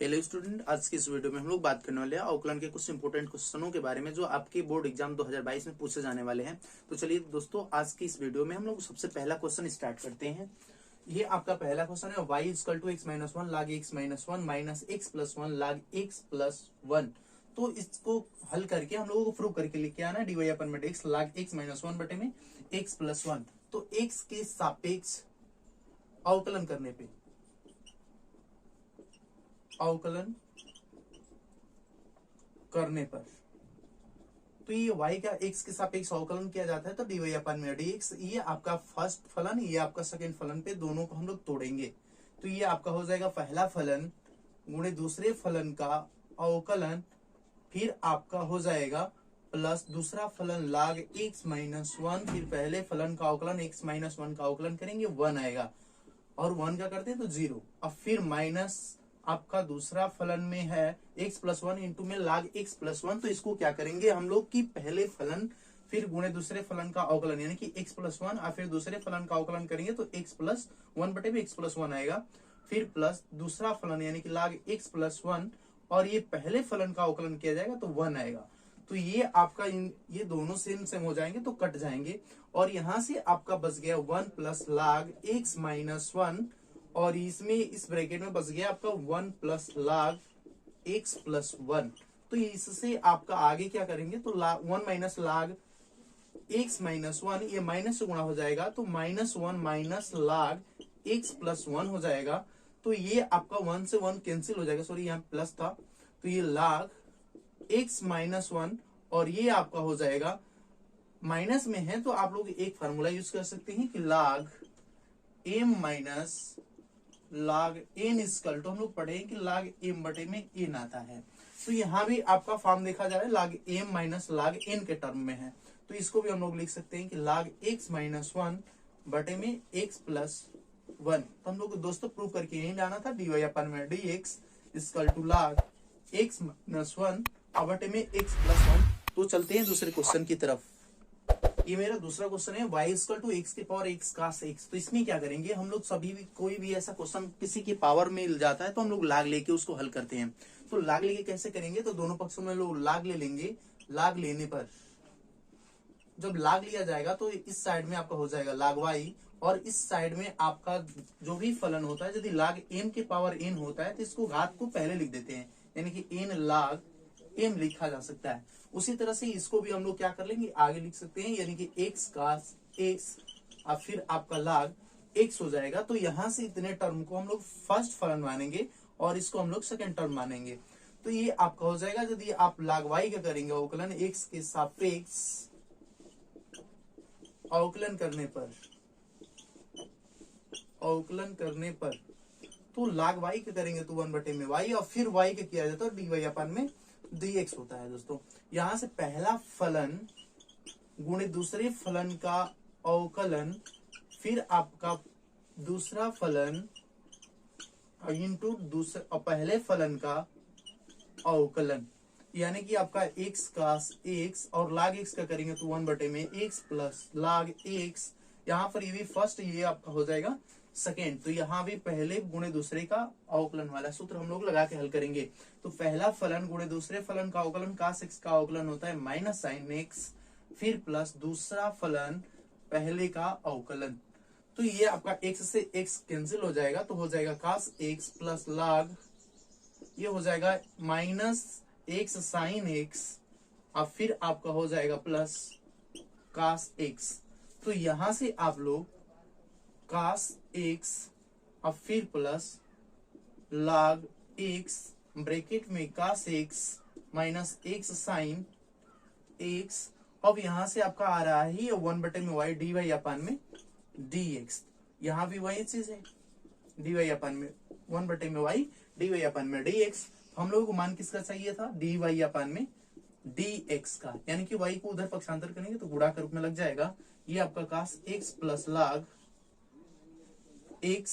Hello student, आज की इस वीडियो में हम लोग बात करने वाले हैं अवकलन के कुछ इंपोर्टेंट क्वेश्चनों के बारे में जो आपके बोर्ड एग्जाम 2022 में पूछे जाने वाले हैं। तो चलिए दोस्तों, आज की इस वीडियो में हम लोग सबसे पहला क्वेश्चन स्टार्ट करते हैं। ये आपका पहला क्वेश्चन है, y equal to x minus one log x minus one minus x plus one log x plus one. तो इसको हल करके हम लोगों को प्रूव करके लेके आना डी वाई अपन में x लाग x माइनस वन बटे में x प्लस वन। तो x के सापेक्ष अवकलन करने पे पर तो ये y का x के सापेक्ष अवकलन किया जाता है तो dy अपन में dx। ये आपका फर्स्ट फलन, ये आपका सेकंड फलन पे दोनों को हम लोग तोड़ेंगे तो ये आपका हो जाएगा पहला फलन गुणे दूसरे फलन का अवकलन, फिर आपका हो जाएगा प्लस दूसरा फलन लाग x माइनस वन, फिर पहले फलन का अवकलन x माइनस वन का अवकलन करेंगे 1 आएगा और 1 का करते हैं तो 0। अब फिर माइनस आपका दूसरा फलन में है x प्लस वन इंटू में लाग x प्लस वन। तो इसको क्या करेंगे हम लोग कि पहले फलन फिर गुणे दूसरे फलन का अवकलन यानी कि x प्लस वन और फिर दूसरे फलन का अवकलन करेंगे तो x प्लस वन बटे में x प्लस वन आएगा, फिर प्लस दूसरा फलन यानी कि लाग x प्लस वन और ये पहले फलन का अवकलन किया जाएगा तो 1 आएगा। तो ये आपका ये दोनों सेम हो जाएंगे तो कट जाएंगे और यहां से आपका बच गया 1 प्लस लाग x माइनस वन और इसमें इस ब्रैकेट में बच गया आपका 1 प्लस लाग x प्लस वन। तो इससे आपका आगे क्या करेंगे तो 1 माइनस लाग x माइनस वन, ये माइनस से गुणा हो जाएगा तो माइनस वन माइनस लाग x प्लस वन हो जाएगा। तो ये आपका 1 से 1 कैंसिल हो जाएगा, सॉरी यहाँ प्लस था तो ये लाग x माइनस वन और ये आपका हो जाएगा माइनस में है तो आप लोग एक फार्मूला यूज कर सकते हैं कि लाग m माइनस लाग n इक्वल टू हम लोग पढ़े कि लाग m बटे में n आता है। तो यहाँ भी आपका फॉर्म देखा जा रहा है लाग m माइनस लाग n के टर्म में है तो इसको भी हम लोग लिख सकते हैं कि लाग x माइनस वन बटे में x प्लस वन। तो हम लोग दोस्तों प्रूव करके यही लाना था डी वाई अपन में dx इक्वल टू लाग x माइनस वन बटे में x प्लस वन। तो चलते हैं दूसरे क्वेश्चन की तरफ। ये मेरा दूसरा क्वेश्चन है y इक्वल टू एक्स के पावर x कास x। तो इसमें क्या करेंगे हम लोग, सभी भी कोई भी ऐसा क्वेश्चन किसी की पावर में मिल जाता है तो हम लोग लाग लेके उसको हल करते हैं। तो लाग लेके कैसे करेंगे तो दोनों पक्षों में लोग लाग ले लेंगे। लाग लेने पर जब लाग लिया जाएगा तो इस साइड में आपका हो जाएगा लाग y और इस साइड में आपका जो भी फलन होता है यदि लाग m के पावर n होता है तो इसको घात को पहले लिख देते हैं यानी कि n लाग m लिखा जा सकता है। उसी तरह से इसको भी हम लोग क्या कर लेंगे आगे लिख सकते हैं यानी कि x कास x और फिर आपका लाग x हो जाएगा। तो यहां से इतने टर्म को हम लोग फर्स्ट फलन मानेंगे और इसको हम लोग सेकंड टर्म मानेंगे। तो ये आपका हो जाएगा यदि आप लाग y का करेंगे अवकलन x के सापेक्ष अवकलन करने पर तो लाग y का करेंगे तो 1 बटे में y और फिर y का किया जाता है डी वाई अपन में dx होता है। दोस्तों यहां से पहला फलन गुणे दूसरे फलन का अवकलन, फिर आपका दूसरा फलन इंटू दूसरा पहले फलन का अवकलन यानी कि आपका x कास x और लाग x का करेंगे तो 1 बटे में x प्लस लाग x। यहाँ पर ये भी फर्स्ट, ये आपका हो जाएगा सेकेंड। तो यहाँ भी पहले गुणे दूसरे का अवकलन वाला सूत्र हम लोग लगा के हल करेंगे। तो पहला फलन गुणे दूसरे फलन का अवकलन कास x का अवकलन होता है माइनस साइन x, फिर प्लस दूसरा फलन पहले का अवकलन। तो ये आपका x से x कैंसिल हो जाएगा तो हो जाएगा कास x प्लस लाग, ये हो जाएगा माइनस x साइन x और फिर आपका हो जाएगा प्लस कास x। तो यहां से आप लोग कास x और फिर प्लस लाग x ब्रैकेट में cos x minus x sine x। अब यहां से आपका आ रहा है 1 बटे में y डी वाई अपन में dx। यहां भी वही चीज है डी वाई अपन में 1 बटे में y डी वाई अपन में dx। हम लोगों को मान किसका चाहिए था डी वाई अपन में dx का, यानी कि y को उधर पक्षांतर करेंगे तो गुणा के रूप में लग जाएगा। ये आपका कास x प्लस लाग x,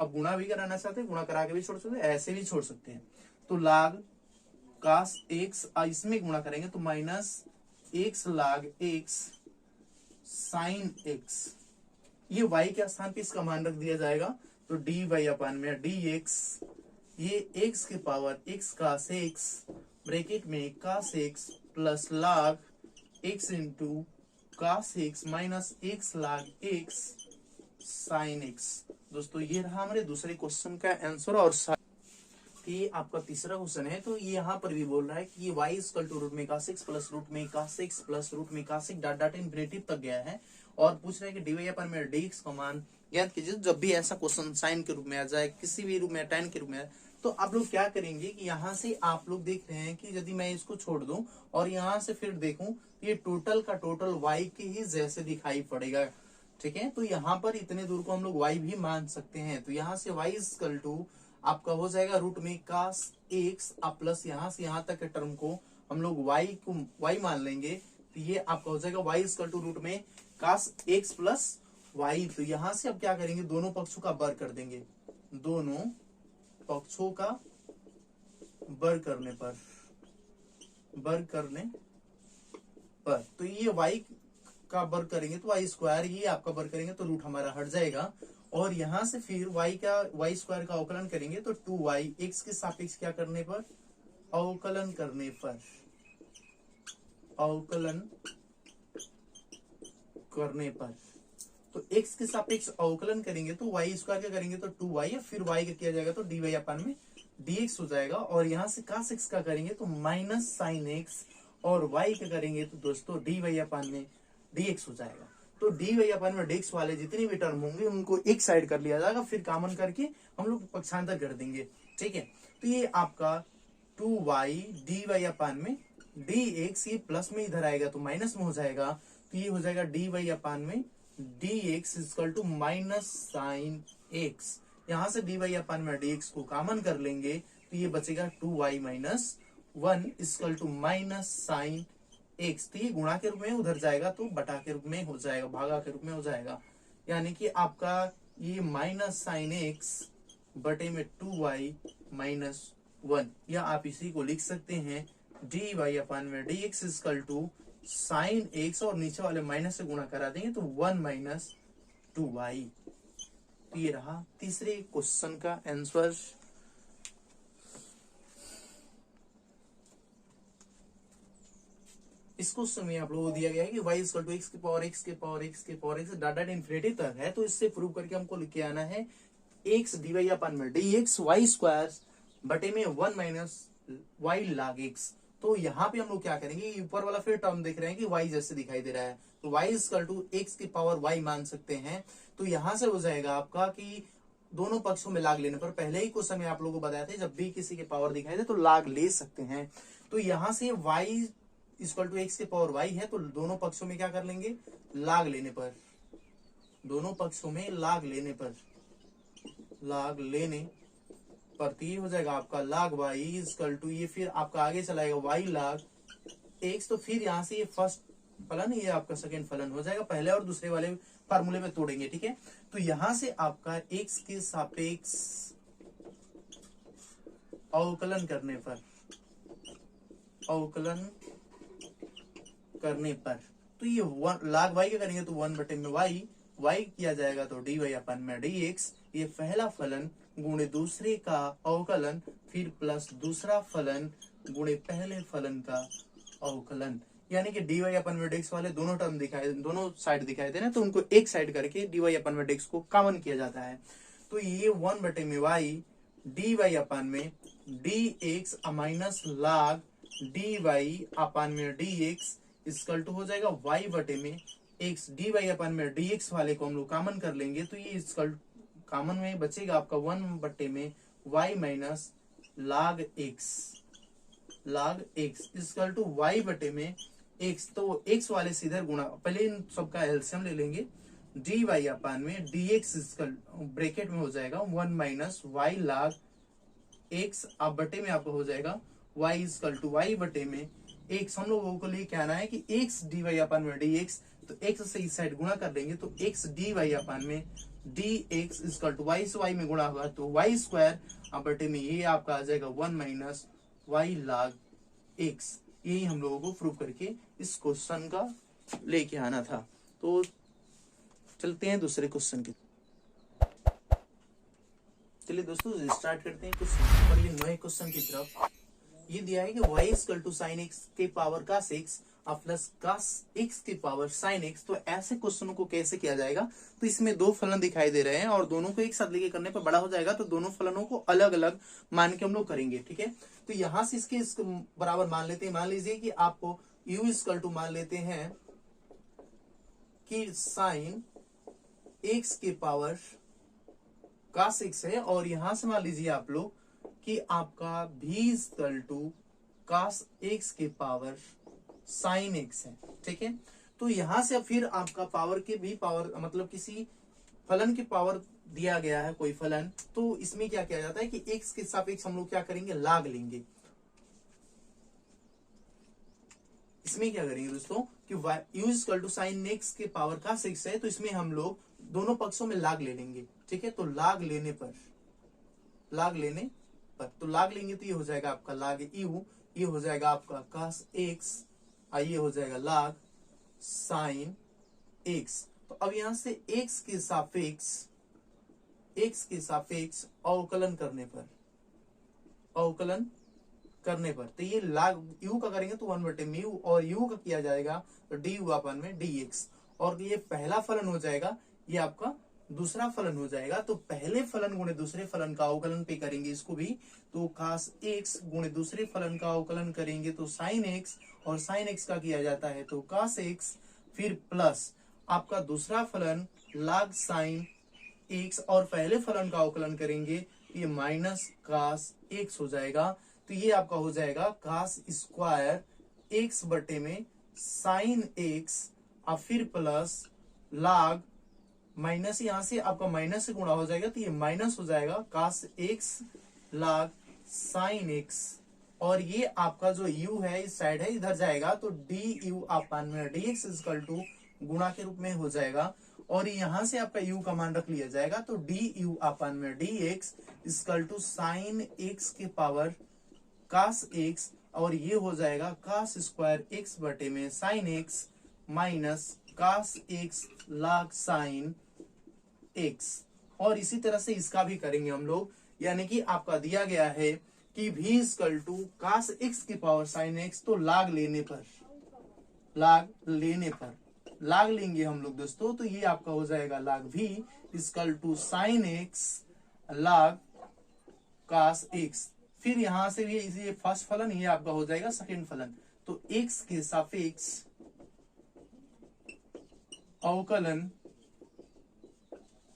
अब गुणा भी कराना चाहते हैं गुणा करा के भी छोड़ सकते हैं, ऐसे भी छोड़ सकते हैं। तो लाग कास x इसमें गुणा करेंगे तो माइनस x लाग x साइन x। ये y के स्थान पे इसका मान रख दिया जाएगा तो dy अपन में dx ये x की power x cos x bracket में cos x plus log x into cos x minus x log x sin x। दोस्तों ये रहा हमारे दूसरे क्वेश्चन का आंसर। और ये आपका तीसरा क्वेश्चन है। तो ये यहाँ पर भी बोल रहा है कि ये y इक्वल टू रूट में cos x प्लस रूट में cos x प्लस रूट में cos x dot dot infinity तक गया है और पूछ रहा है कि डी अपन में dx का मान ज्ञात कीजिए। जब भी ऐसा क्वेश्चन साइन के रूप में आ जाए, किसी भी रूप में tan के रूप में आए, तो आप लोग क्या करेंगे कि यहाँ से आप लोग देख रहे हैं कि यदि मैं इसको छोड़ दूं और यहाँ से फिर देखूं, ये टोटल का टोटल y के ही जैसे दिखाई पड़ेगा। ठीक है, तो यहाँ पर इतने दूर को हम लोग y भी मान सकते हैं। तो यहाँ से y इक्वल टू आपका हो जाएगा रूट में cos x प्लस यहाँ से यहाँ तक के टर्म को हम लोग y मान लेंगे। तो ये आपका हो जाएगा y इक्वल टू रूट में cos x प्लस y। तो यहाँ से अब क्या करेंगे, दोनों पक्षों का वर्ग कर देंगे। दोनों पक्षों का वर्ग करने पर तो ये y का वर्ग करेंगे तो y स्क्वायर, ये आपका वर्ग करेंगे तो रूट हमारा हट जाएगा। और यहां से फिर y स्क्वायर का अवकलन करेंगे तो 2y x के सापेक्ष क्या करने पर, अवकलन करने पर तो x के सापेक्ष अवकलन करेंगे तो y स्क्वायर क्या करेंगे तो 2y, फिर y का किया जाएगा तो dy अपन में dx हो जाएगा। और यहाँ से cos x का करेंगे तो माइनस साइन x, और y का करेंगे तो दोस्तों dy अपन में dx हो जाएगा। तो dy अपन में dx वाले जितने भी टर्म होंगे उनको एक साइड कर लिया जाएगा, फिर कॉमन करके हम लोग पक्षांतर कर देंगे। ठीक है, तो ये आपका 2y dy अपन में dx, ये प्लस में इधर आएगा तो माइनस में हो जाएगा। तो ये हो जाएगा dy अपन में dx equal to minus sine x। यहाँ से dy अपन में dx को कॉमन कर लेंगे तो ये बचेगा 2y minus 1 equal to minus sine x। तो ये गुणा के रूप में उधर जाएगा तो बटा के रूप में हो जाएगा, भागा के रूप में हो जाएगा। यानी कि आपका ये माइनस साइन x बटे में 2y माइनस 1, या आप इसी को लिख सकते हैं dy अपन में dx equal to sine x, और नीचे वाले माइनस से गुणा करा देंगे तो 1 माइनस 2y। तो ये रहा तीसरे क्वेश्चन का आंसर। इस क्वेश्चन में आप लोगों को दिया गया है कि y इक्वल टू x की पावर x के पावर x के power x dot dot infinity तक है। तो इससे प्रूव करके हमको लिख के आना है x dy अपन में dx y स्क्वायर बटे में 1 माइनस y log x। तो यहाँ पे हम लोग क्या करेंगे, ऊपर वाला फिर टर्म देख रहे हैं कि y जैसे दिखाई दे रहा है, तो y इक्वल टू x की पावर y मान सकते हैं। तो यहाँ से हो जाएगा आपका कि दोनों पक्षों में लाग लेने पर, पहले ही क्वेश्चन में आप लोगों को बताया था जब भी किसी के पावर दिखाई दे तो लाग ले सकते हैं। तो यहाँ से y इक्वल टू x के पावर y है, तो दोनों पक्षों में क्या कर लेंगे, लाग लेने पर, दोनों पक्षों में लाग लेने पर तो ये हो जाएगा आपका log y इक्वल टू, ये फिर आपका आगे चलाएगा y log x। तो फिर यहाँ से ये फर्स्ट फलन, ये आपका सेकेंड फलन हो जाएगा, पहले और दूसरे वाले फार्मूले में तोड़ेंगे। ठीक है, तो यहां से आपका x के सापेक्ष अवकलन करने पर तो ये log y के करेंगे तो 1 बटे में y किया जाएगा तो dy अपन में dx, ये पहला फलन गुणे दूसरे का अवकलन, फिर प्लस दूसरा फलन गुणे पहले फलन का अवकलन। यानी कि dy अपन में dx वाले दोनों टर्म दोनों साइड दिखाई दे रहे हैं, तो उनको एक साइड करके dy अपन में dx को कॉमन किया जाता है। तो ये 1 बटे में y dy अपन में dx minus log dy upon में dx इक्वल टू हो जाएगा y बटे में x। dy अपन में dx वाले को हम लोग कॉमन कर लेंगे तो ये इक्वल कॉमन में बचेगा आपका 1 बटे में y minus log x equal to y बटे में x। तो x वाले से इधर गुणा, पहले इन सबका एलसीएम ले लेंगे, dy अपन में dx इक्वल ब्रैकेट में हो जाएगा 1 माइनस y log x, अब बटे में आपको हो जाएगा y इक्वल टू y बटे में x। हम लोगों को लेके आना है कि x dy अपन में dx, तो x से इस साइड गुणा कर देंगे तो x dy अपन में dx इक्वल टू y से y में गुणा होगा तो y स्क्वायर, अब बटे में ये आपका आ जाएगा 1 माइनस y log x। यही हम लोगों को प्रूव करके इस क्वेश्चन का लेके आना था। तो चलते हैं दूसरे क्वेश्चन की। चलिए दोस्तों स्टार्ट करते हैं क्वेश्चन। पढ़िए नए क्वेश्चन की तरफ। ये दिया है कि y equal to sine x के पावर कास एक्स और प्लस कास एक्स के पावर साइन एक्स। तो ऐसे क्वेश्चनों को कैसे किया जाएगा? तो इसमें दो फलन दिखाई दे रहे हैं और दोनों को एक साथ लेके करने पर बड़ा हो जाएगा, तो दोनों फलनों को अलग अलग मान के हम लोग करेंगे। ठीक है, तो यहां से इसके बराबर मान लेते हैं। मान लीजिए कि आपको u इक्वल टू मान लेते हैं कि साइन एक्स के पावर कास एक्स है, और यहां से मान लीजिए आप लोग कि आपका v equal to cos x के पावर साइन एक्स है। ठीक है, तो यहां से फिर आपका पावर के भी पावर मतलब किसी फलन की पावर दिया गया है कोई फलन, तो इसमें क्या किया जाता है कि एक्स के सापेक्ष हम लोग क्या करेंगे, लाग लेंगे। इसमें क्या करेंगे दोस्तों कि u equal to sine x के पावर का 6 है, तो इसमें हम लोग दोनों पक्षों में लाग ले लेंगे। ठीक है, तो लाग लेने पर तो लाग लेंगे तो ये हो जाएगा आपका लाग u, ये हो जाएगा आपका कास एक्स, ये हो जाएगा लाग साइन एक्स। तो अब यहां से एक्स के सापेक्ष अवकलन करने पर तो ये लाग u का करेंगे तो 1/म्यू, और u का किया जाएगा तो डी यू अपन में dx। और ये पहला फलन हो जाएगा, ये आपका दूसरा फलन हो जाएगा। तो पहले फलन गुणे दूसरे फलन का अवकलन पे करेंगे इसको भी, तो कास एक्स गुणे दूसरे फलन का अवकलन करेंगे तो साइन एक्स, और साइन एक्स का किया जाता है तो कास एक्स, फिर प्लस आपका दूसरा फलन लाग साइन एक्स, और पहले फलन का अवकलन करेंगे ये माइनस कास एक्स हो जाएगा। तो ये आपका हो जाएगा कास स्क्वायर एक्स बटे में साइन एक्स, और फिर प्लस लाग माइनस, यहां से आपका माइनस से गुणा हो जाएगा तो ये माइनस हो जाएगा कास एक्स लाग साइन एक्स, और ये आपका जो u है इस साइड है इधर जाएगा तो डी यू अपान में डी एक्स इक्वल टू गुणा के रूप में हो जाएगा, और यहां से आपका u का मान रख लिया जाएगा तो डी यू अपान में d x equal to sine x के पावर कास एक्स, और ये हो जाएगा कास स्क्वायर एक्स बटे में sine x minus cos x log sine x. और इसी तरह से इसका भी करेंगे हम लोग, यानी कि आपका दिया गया है कि v equal to cos x की पावर साइन एक्स, तो लाग लेंगे हम लोग दोस्तों, तो ये आपका हो जाएगा log v equal to sine x log cos x. फिर यहां से भी ये फर्स्ट फलन, ये आपका हो जाएगा सेकंड फलन, तो एक्स के सापेक्ष अवकलन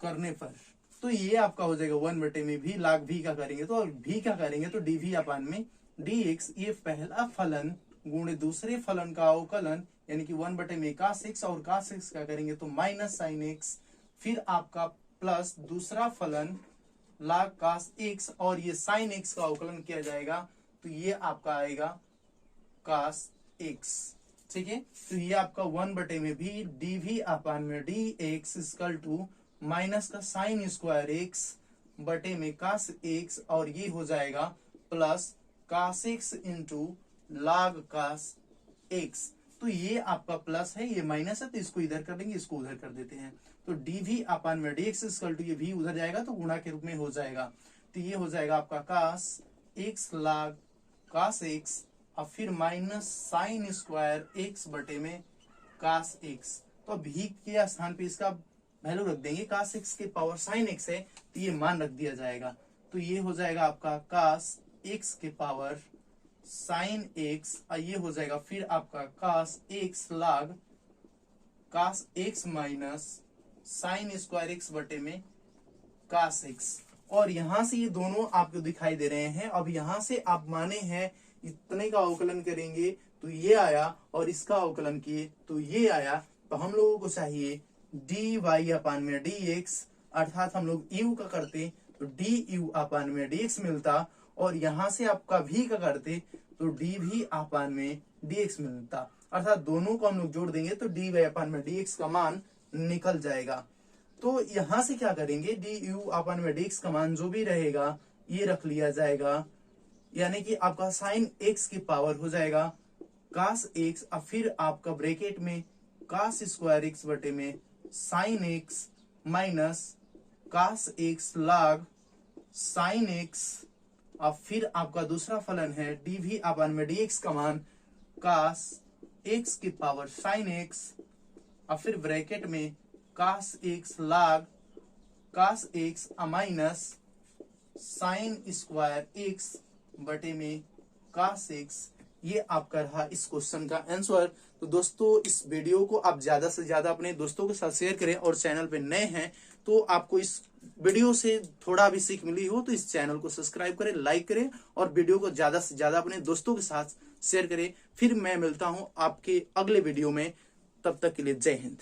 करने पर तो ये आपका हो जाएगा 1 में भी लाग v का करेंगे तो, और v का करेंगे तो dv अपान में dx। ये पहला फलन गुणे दूसरे फलन का अवकलन, यानी कि 1 में कास एक्स, और कास एक्स का करेंगे तो माइनस साइन एक्स, फिर आपका प्लस दूसरा फलन लाग कास एक्स, और ये साइन एक्स का अवकलन किया जाएगा तो ये आपका आएगा कास एक्स। ठीक है, तो ये आपका 1 में भी dv अपान में dx इक्वल टू माइनस का साइन स्क्वायर एक्स बटे में कास एक्स, और ये हो जाएगा प्लस कास एक्स इंटू लाग कास एक्स। तो ये आपका प्लस है, ये माइनस है, तो इसको इधर कर देंगे, इसको उधर कर देते हैं, तो dv अपान में dx इक्वल टू ये v उधर जाएगा तो गुणा के रूप में हो जाएगा, तो ये हो जाएगा आपका cos x log cos x, और फिर माइनस साइन स्क्वायर एक्स बटे में कास एक्स। तो v के स्थान पे इसका वैल्यू रख देंगे, कास एक्स के पावर साइन एक्स है तो ये मान रख दिया जाएगा, तो ये हो जाएगा आपका कास एक्स के पावर साइन एक्स, और ये हो जाएगा फिर आपका cos x log cos x minus sine square x बटे में कास एक्स। और यहां से ये दोनों आपको दिखाई दे रहे हैं। अब यहां से आप माने हैं इतने का अवकलन करेंगे तो ये आया, और इसका अवकलन किए तो ये आया, तो हम लोगों को चाहिए डी वाई अपान में डी एक्स, अर्थात हम लोग यू का करते तो डी यू अपान में डी एक्स मिलता, और यहां से आपका भी का करते तो डी भी अपान में डी एक्स मिलता, अर्थात दोनों को हम लोग जोड़ देंगे तो डी वाई अपान में डी एक्स का मान निकल जाएगा। तो यहां से क्या करेंगे, डी यू अपान में डी एक्स का मान जो भी रहेगा ये रख लिया जाएगा, यानी कि आपका साइन एक्स की पावर हो जाएगा कास एक्स, और फिर आपका ब्रैकेट में कास स्क्वायर एक्स बटे में sine x minus cos x log sine x अब फिर आपका दूसरा फलन है dv अपान में dx का मान cos x की पावर sin x, अब फिर ब्रैकेट में cos x log cos x minus sin square x बटे में cos x। ये आपका रहा इस क्वेश्चन का आंसर। तो दोस्तों इस वीडियो को आप ज्यादा से ज्यादा अपने दोस्तों के साथ शेयर करें, और चैनल पे नए हैं तो आपको इस वीडियो से थोड़ा भी सीख मिली हो तो इस चैनल को सब्सक्राइब करें, लाइक करें और वीडियो को ज्यादा से ज्यादा अपने दोस्तों के साथ शेयर करें। फिर मैं मिलता हूं आपके अगले वीडियो में, तब तक के लिए जय हिंद।